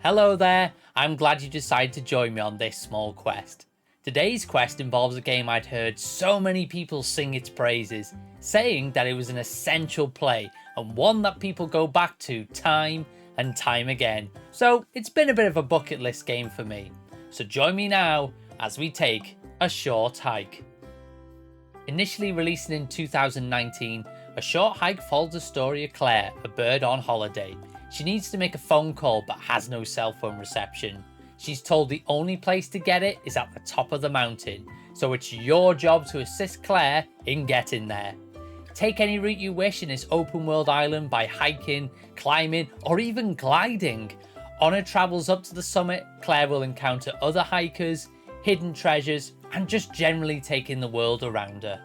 Hello there, I'm glad you decided to join me on this small quest. Today's quest involves a game I'd heard so many people sing its praises, saying that it was an essential play and one that people go back to time and time again. So it's been a bit of a bucket list game for me. So join me now as we take a short hike. Initially released in 2019, A Short Hike follows the story of Claire, a bird on holiday. She needs to make a phone call but has no cell phone reception. She's told the only place to get it is at the top of the mountain, so it's your job to assist Claire in getting there. Take any route you wish in this open world island by hiking, climbing, or even gliding. On her travels up to the summit, Claire will encounter other hikers, hidden treasures, and just generally take in the world around her.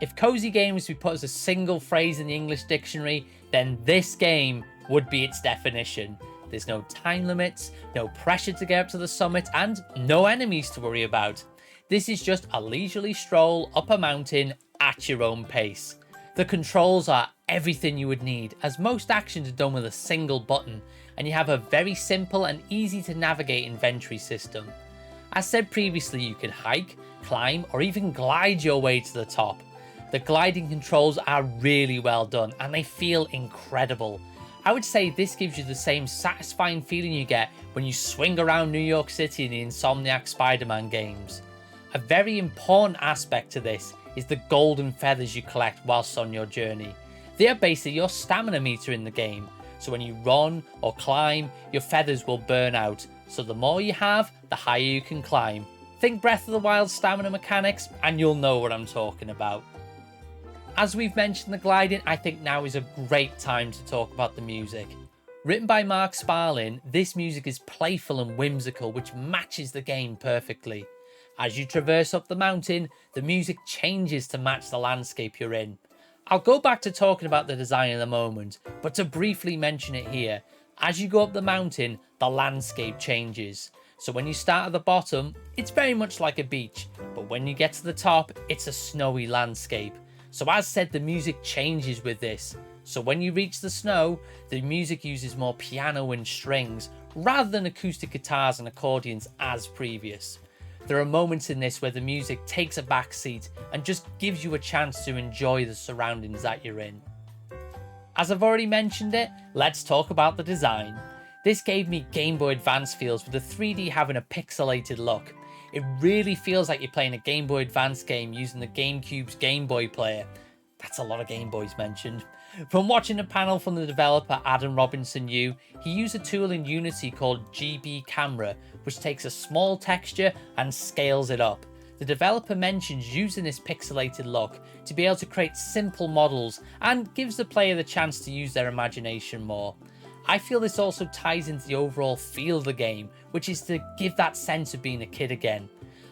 If cozy game was to be put as a single phrase in the English dictionary, then this game would be its definition. There's no time limits, no pressure to get up to the summit, and no enemies to worry about. This is just a leisurely stroll up a mountain at your own pace. The controls are everything you would need, as most actions are done with a single button, and you have a very simple and easy to navigate inventory system. As said previously, you can hike, climb, or even glide your way to the top. The gliding controls are really well done and they feel incredible. I would say this gives you the same satisfying feeling you get when you swing around New York City in the Insomniac Spider-Man games. A very important aspect to this is the golden feathers you collect whilst on your journey. They are basically your stamina meter in the game, so when you run or climb, your feathers will burn out, so the more you have, the higher you can climb. Think Breath of the Wild stamina mechanics and you'll know what I'm talking about. As we've mentioned the gliding, I think now is a great time to talk about the music. Written by Mark Sparling, this music is playful and whimsical, which matches the game perfectly. As you traverse up the mountain, the music changes to match the landscape you're in. I'll go back to talking about the design in a moment, but to briefly mention it here, as you go up the mountain, the landscape changes. So when you start at the bottom, it's very much like a beach, but when you get to the top, it's a snowy landscape. So as said, the music changes with this. So when you reach the snow, the music uses more piano and strings rather than acoustic guitars and accordions as previous. There are moments in this where the music takes a back seat and just gives you a chance to enjoy the surroundings that you're in. As I've already mentioned it, let's talk about the design. This gave me Game Boy Advance feels with the 3D having a pixelated look. It really feels like you're playing a Game Boy Advance game using the GameCube's Game Boy player. That's a lot of Game Boys mentioned. From watching a panel from the developer Adam Robinson Yu, he used a tool in Unity called GB Camera, which takes a small texture and scales it up. The developer mentions using this pixelated look to be able to create simple models and gives the player the chance to use their imagination more. I feel this also ties into the overall feel of the game, which is to give that sense of being a kid again.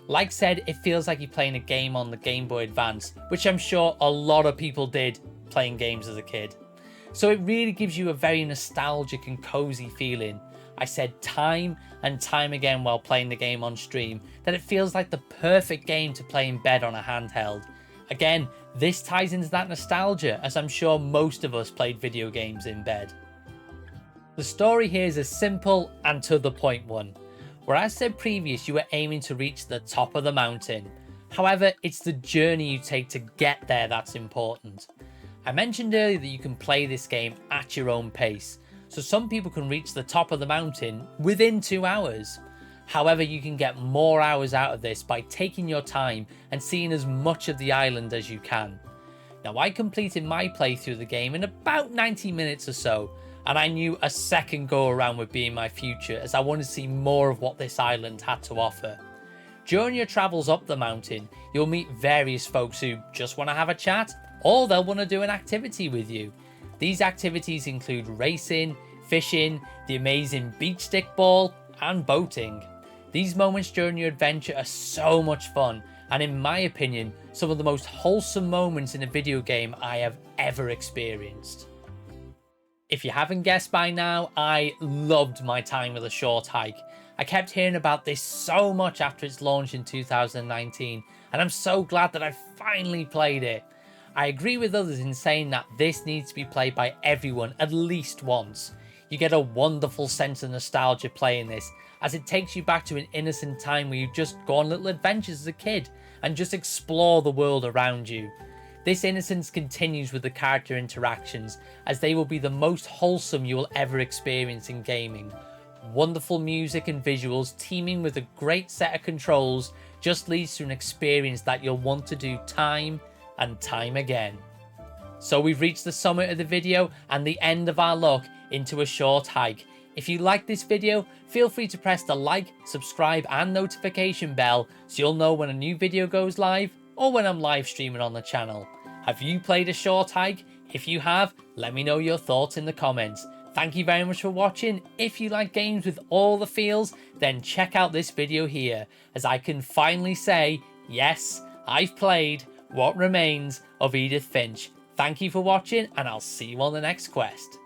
Like said, it feels like you're playing a game on the Game Boy Advance, which I'm sure a lot of people did playing games as a kid. So it really gives you a very nostalgic and cozy feeling. I said time and time again while playing the game on stream that it feels like the perfect game to play in bed on a handheld. Again, this ties into that nostalgia, as I'm sure most of us played video games in bed. The story here is a simple and to the point one. Where I said previous, you were aiming to reach the top of the mountain. However, it's the journey you take to get there that's important. I mentioned earlier that you can play this game at your own pace, so some people can reach the top of the mountain within 2 hours. However, you can get more hours out of this by taking your time and seeing as much of the island as you can. Now, I completed my playthrough of the game in about 90 minutes or so, and I knew a second go around would be in my future as I wanted to see more of what this island had to offer. During your travels up the mountain, you'll meet various folks who just want to have a chat, or they'll want to do an activity with you. These activities include racing, fishing, the amazing beach stick ball, and boating. These moments during your adventure are so much fun, and in my opinion, some of the most wholesome moments in a video game I have ever experienced. If you haven't guessed by now, I loved my time with A Short Hike. I kept hearing about this so much after its launch in 2019, and I'm so glad that I finally played it. I agree with others in saying that this needs to be played by everyone at least once. You get a wonderful sense of nostalgia playing this, as it takes you back to an innocent time where you just go on little adventures as a kid and just explore the world around you. This innocence continues with the character interactions, as they will be the most wholesome you will ever experience in gaming. Wonderful music and visuals teaming with a great set of controls just leads to an experience that you'll want to do time and time again. So we've reached the summit of the video and the end of our look into A Short Hike. If you like this video, feel free to press the like, subscribe and notification bell so you'll know when a new video goes live or when I'm live streaming on the channel. Have you played A Short Hike? If you have, let me know your thoughts in the comments. Thank you very much for watching. If you like games with all the feels, then check out this video here, as I can finally say, yes, I've played What Remains of Edith Finch. Thank you for watching, and I'll see you on the next quest.